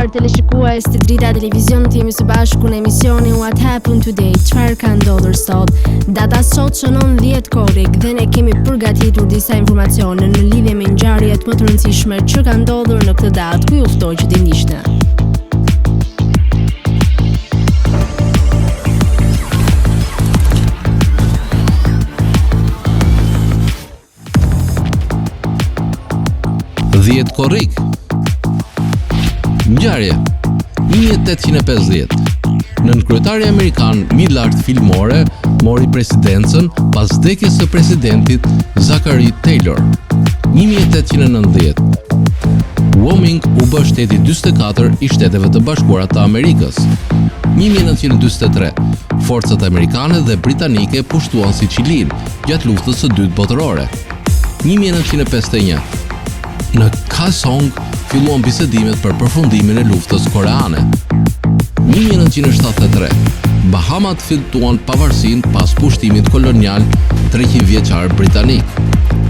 nderuar teleshikues të Drita Televizion, jemi së bashku në emisionin What Happened Today, çfarë ka ndodhur sot. Data sot shënon 10 korrik dhe ne kemi përgatitur disa informacione në lidhje me ngjarjet më të rëndësishme që ka ndodhur në këtë datë, ku ju ftoj që t'i ndiqni. Dhjetë korrik. Ngjarje 1850. Nënkryetari amerikan Millard Fillmore mori presidencën pas vdekjes së presidentit Zachary Taylor. 1890. Wyoming u bë shteti 44 i Shteteve të Bashkuara të Amerikës. 1943. Forcat amerikane dhe britanike pushtuan Sicilinë gjatë luftës së dytë botërore. 1951. Në Kaesong filluan bisedimet për përfundimin e luftës koreane. 1973. Bahamat fituan pavarësinë pas pushtimit kolonial 300 vjeçar britanik.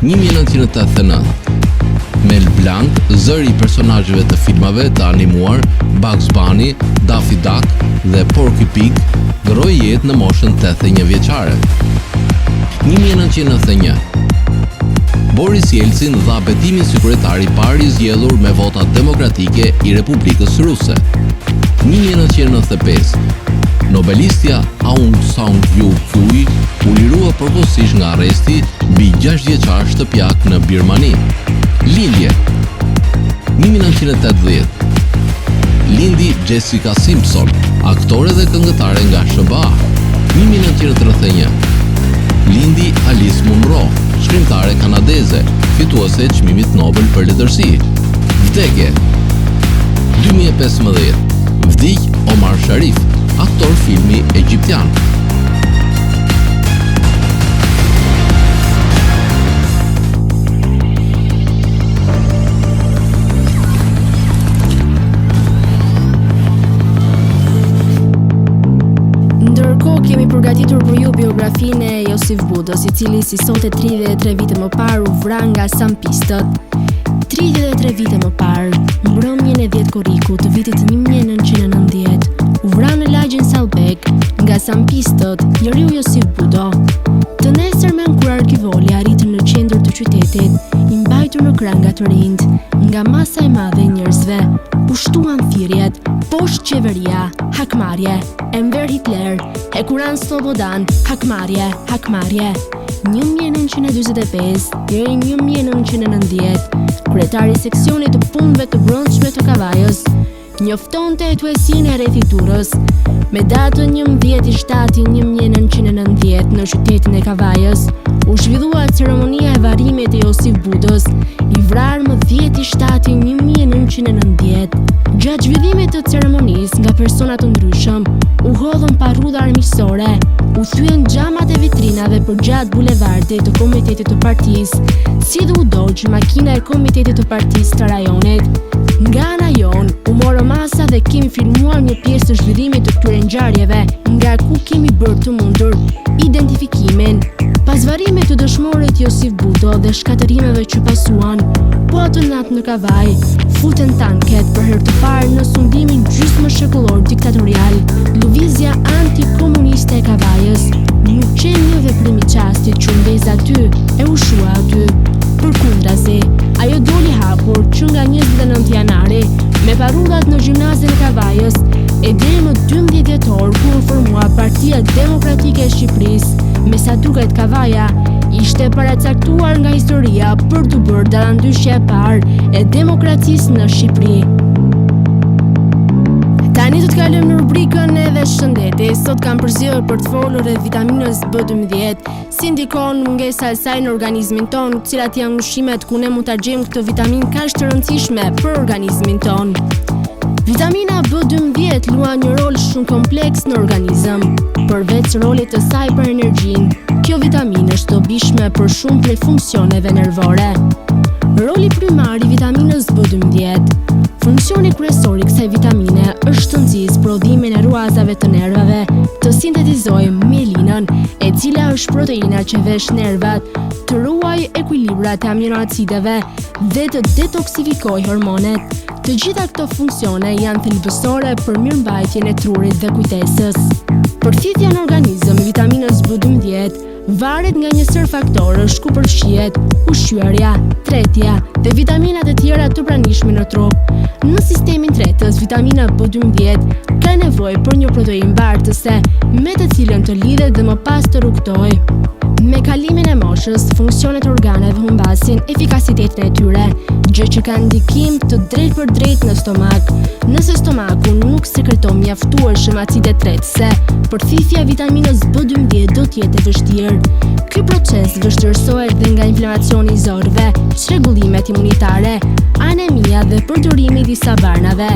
1989. Mel Blanc, zëri i personazheve të filmave të animuar Bugs Bunny, Daffy Duck dhe Porky Pig, ndroi jetë në moshën 81 vjeçare. 1991. Boris Yeltsin dha betimin si kryetari i parë i zgjedhur me vota demokratike i Republikës Ruse. 1995. Nobelistja Aung San Suu Kyi u lirua përkohësisht nga arresti mbi 6 vjeçar shtëpiak në Birmani. Lindje 1980. Lindi Jessica Simpson, aktore dhe këngëtare nga SBA. 1931. Lindi Alice Munro, shkrimtare kanadeze, fituese e çmimit Nobel për letërsi. Vdekje 2015. Vdiq Omar Sharif, aktor filmi egjiptian. Ndërkohë kemi përgatitur për ju biografinë e Josif Budës, i cili si sot e 33 vite më parë u vra nga sampistët. 33 vite më parë, mbrëmjen e 10 korrikut të vitit 1990, u vra në lagjin Salbek nga sampistët njeriu Josif Budo. Të nesërmen kur arkivoli arritën në qendër të qytetit, i mbajtur në kranga të rinj nga masa e madhe e njerëzve, pushtuan thirrjet, poshtë qeveria, hakmarrje, Enver Hitler, Hekuran Slobodan, hakmarrje, hakmarrje. 1945 deri 1990, kryetari i seksionit të punëve të brendshme të Kavajës njoftonte hetuesinë e rrethiturës me datën 11/7/1990 në qytetin e Kavajës. U zhvillua ceremonia e varrimit të Josif Budës, i vrarë më 10/7/1990. Gjatë zhvillimit të ceremonisë nga persona të ndryshëm, u hodhën parruda armiqësore, u thyen xhamat e vitrinave përgjatë bulevardit të komitetit të partisë, si dhe u dogjë makina e komitetit të partisë të rajonit. Nga ana jon, u morë masa dhe kemi filmuar një pjesë të zhvillimit të këtyre ngjarjeve, nga ku kemi bërë të mundur identifikimin. Pas varrimit të dëshmorit Josif Budo dhe shkatërimeve që pasuan, po atë natë në Kavaj, futen tanket për herë të parë në sundimin gjysmë shekullor diktatorial. Lëvizja antikomuniste e Kavajës nuk qenë një veprim i çastit që ndez aty e ushua aty. Përkundrazi, ajo doli hapur që nga 29 janari me parrudat në gjimnazin e Kavajës e deri më 12 dhjetor kur u formua Partia Demokratike e Shqipërisë. Me sa duket Kavaja ishte paracaktuar nga historia për të bërë dallandyshja e parë e demokracisë në Shqipëri. Tani do të kalojmë në rubrikën edhe shëndeti. Sot kam përzgjedhur për të folur rreth vitaminës B12, si ndikon mungesa e saj në organizmin ton, cilat janë ushqimet ku ne mund ta gjejmë këtë vitaminë kaq të rëndësishme për organizmin ton. Vitamina B12 luan një rol shumë kompleks në organizëm. Përveç rolit të saj për energjinë, kjo vitaminë është dobishme për shumë prej funksioneve nervore. Roli primar i vitaminës B12. Funksioni kryesor i kësaj vitamine është të nxjisë prodhimin e ruazave të nervave, të sintetizojë mielinën, e cila është proteina që vesh nervat, të ruaj rikthej ekuilibrat e aminoacideve dhe të detoksifikoj hormonet. Të gjitha këto funksione janë thelbësore për mirëmbajtjen e trurit dhe kujtesës. Përthithja në organizëm e vitaminës B12 varet nga një sër faktorësh ku përfshihet ushqyerja, tretja dhe vitaminat e tjera të pranishme në trup. Në sistemin tretës, vitamina B12 ka nevojë për një proteinë bartëse me të cilën të lidhet dhe më pas të rrugtojë. Me kalimin e moshës, funksionet e organeve humbasin efikasitetin e tyre, gjë që ka ndikim të drejtë për drejtë në stomak. Nëse stomaku nuk sekreton mjaftueshëm acide tretëse, përthithja e vitaminës B12 do të jetë e vështirë. Ky proces vështirësohet dhe nga inflamacioni i zorëve, çrregullimet imunitare, anemia dhe përdorimi i disa varnave.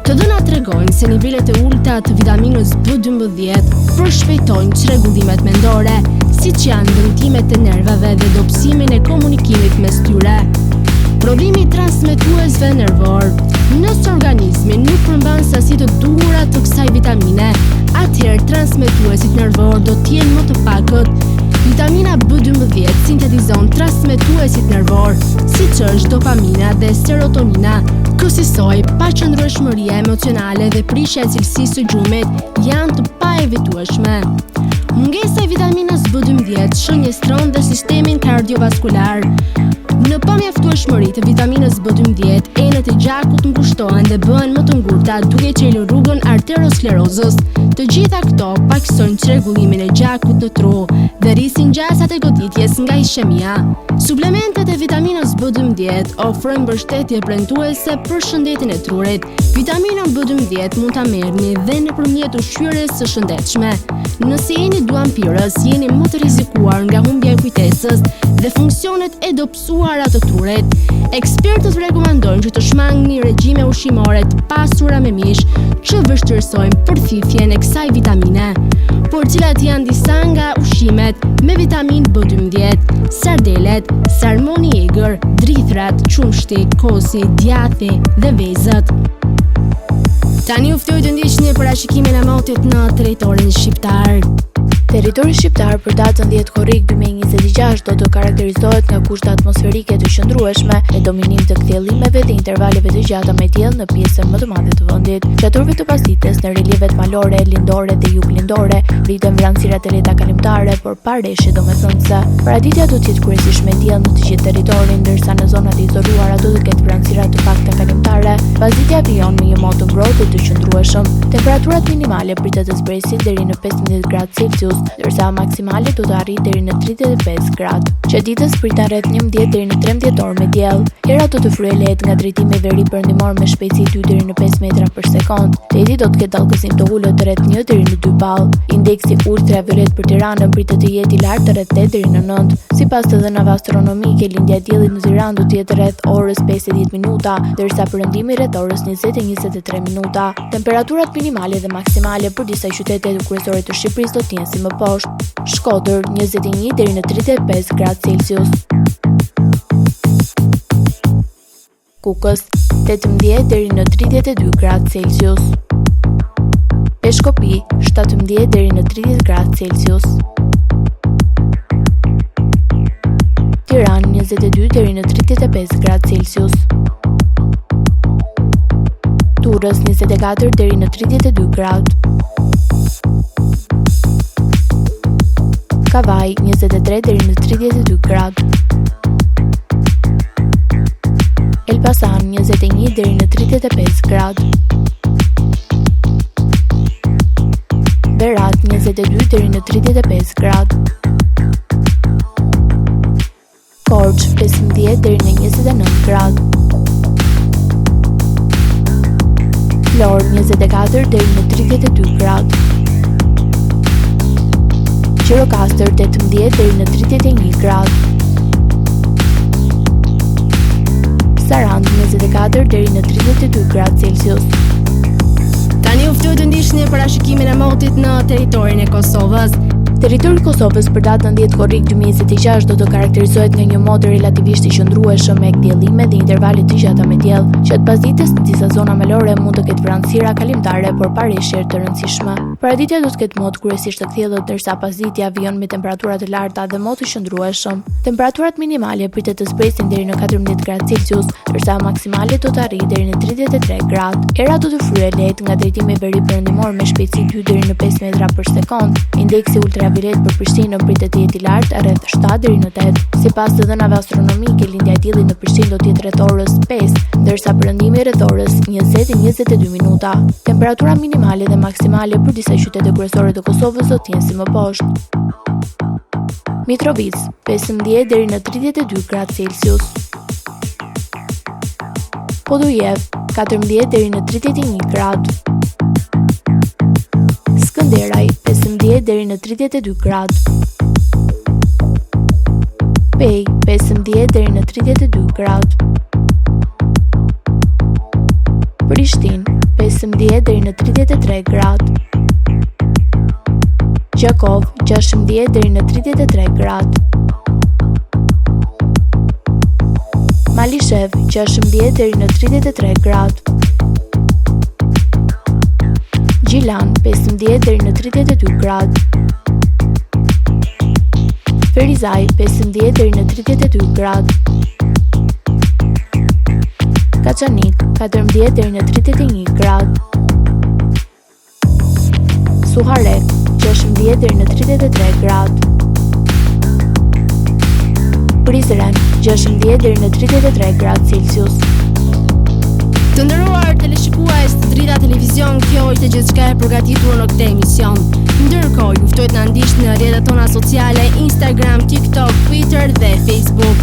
Të dhënat tregojnë se nivelet e ulta të vitaminës B12 përshpejtojnë çrregullimet mendore, siç janë dëmtimet e nervave dhe dobësimin e komunikimit mes tyre. Prodhimi i transmetuesve nervor. Nëse organizmi nuk përmban sasi të duhura të kësaj vitamine, atëherë transmetuesit nervor do të jenë më të pakët. Vitamina B12 sintetizon transmetuesit nervor, siç është dopamina dhe serotonina. Kësaj paqëndrueshmëria emocionale dhe prishja e cilësisë së gjumit janë të paevitueshme. Mungesa e vitaminës B12 shënjestron dhe sistemin kardiovaskular. Në pamjaftueshmëri të vitaminës B12, enet e gjakut ngushtohen dhe bëhen më të ngurta duke çelur rrugën arteriosklerozës. Të gjitha këto paksojnë çrregullimin e gjakut në tru dhe rrisin gjasat e goditjes nga ishemia. Suplementet e vitaminës B12 ofrojnë mbështetje premtuese për shëndetin e trurit. Vitaminën B12 mund ta merrni dhe nëpërmjet ushqyerjes së shëndetshme. Nëse jeni duanpirës, jeni më të rrezikuar nga humbja e kujtesës dhe funksionet e dobësuara të trurit. Ekspertët rekomandojnë që të shmangni regjime ushqimore të pasura me mish që vështirësojnë përthithjen e kësaj vitamine, por cilat janë disa nga ushqimet me vitaminë B12: sardelet, salmoni i egër, drithrat, qumshti, kosi, djathi dhe vezët. Tani u ftoj të ndiqni parashikimin e motit në territorin shqiptar. Territori shqiptar për datën 10 korrik 2026 do të karakterizohet nga kushte atmosferike të qëndrueshme e dominim të kthjellimeve dhe intervaleve të gjata me diell në pjesën më të madhe të vendit. Gjaturve të pasdites në relievet malore, lindore dhe juglindore rriten vranësirat e lehta kalimtare, por pa reshje domethënëse. Paraditja do të jetë kryesisht me diell në të gjithë territorin, ndërsa në zonat e izoluara do të ketë vranësira të pakta kalimtare. Pasditja vijon me një mod të ngrohtë dhe të qëndrueshëm. Temperaturat minimale pritet të zbresin deri në 15 gradë Celsius, ndërsa maksimale do të arrijë deri në 35 gradë. Çaditës pritet rreth 11 deri në 13 orë me diell. Hera do të fryejë lehtë nga drejtimi veri perëndimor me shpejtësi 2 deri në 5 metra për sekond. Deti do të ketë dallgësim të ulët rreth 1 deri në 2 ball. Indeksi ultraviolet për Tiranën pritet të jetë i lartë rreth 8 deri në 9. Sipas të dhënave astronomike, lindja e diellit në Tiranë do të jetë rreth orës 5:10 minuta, ndërsa perëndimi rreth orës 20:23 minuta. Temperaturat minimale dhe maksimale për disa qytete kryesore të Shqipërisë do të jenë si më poshtë: Shkodër 21 deri në 35 gradë Celsius, Kukës 18 deri në 32 gradë Celsius, Peshkopi 17 deri në 30 gradë Celsius, Tiranë 22 deri në 35 gradë Celsius, Durrës 24 deri në 32 gradë, Kavaj 23 deri në 32 gradë, Elbasan 21 deri në 35 gradë, Berat 22 deri në 35 gradë, Korçë 15 deri në 29 gradë, Florë 24 deri në 32 gradë, Gjirokastër 18 deri në 31 gradë, Sarandë 24 deri në 32 gradë Celsius. Tani u ftoj të ndiqni parashikimin e motit në territorin e Kosovës. Territori i Kosovës për datën 10 korrik 2026 do të karakterizohet nga një mod relativisht i qëndrueshëm me diellime dhe intervale të gjata me diell, që pas ditës në disa zona malore mund të ketë vranësira kalimtare, por pa rreshje të rëndësishme. Paraditja do të ketë mod kryesisht të kthjellët, ndërsa pasditja vijon me temperatura të larta dhe mod të qëndrueshëm. Temperaturat minimale pritet të zpresin deri në 14 gradë Celsius, ndërsa maksimale do të arrijë deri në 33 gradë. Era do të fryejë lehtë nga drejtimi veri perëndimor me shpejtësi 2 deri në 5 metra për sekond. Indeksi ultraviolet për Prishtinën pritet të jetë i lartë rreth 7 deri në 8. Sipas të dhënave astronomike, lindja e diellit në Prishtinë do të jetë rreth orës 5, ndërsa perëndimi rreth orës 20:22 minuta. Temperatura minimale dhe maksimale për disa qytete kryesore të Kosovës do të jenë si më poshtë. Mitrovica 15 deri në 32 gradë Celsius. Podujev 14 deri në 31 gradë. Skënderaj 15 deri në 32 gradë. Pej 15 deri në 32 gradë. Prishtinë 15 deri në 33 gradë. Gjakov 16 deri në 33 gradë. Malishev 16 deri në 33 gradë. Gjilan 15 deri në 32 gradë. Ferizaj 15 deri në 32 gradë. Kaçanik 14 deri në 31 gradë. Suharek 16 deri në 33 gradë. Prizren 16 deri në 33 gradë Celsius. Të nderuar teleshikues të Drita Televizion, kjo është gjithçka e përgatitur në këtë emision. Ndërkohë, ju ftoj të na ndiqni në rrjetet tona sociale, Instagram, TikTok, Twitter dhe Facebook.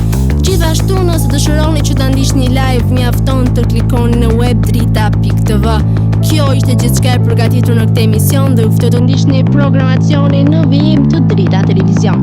Gjithashtu, nëse dëshironi që ta ndiqni live, mjafton të klikoni në webdrita.tv. Kjo ishte gjithçka e përgatitur në këtë emision dhe ju ftoj të ndiqni programacionin në vijim të Drita Televizion.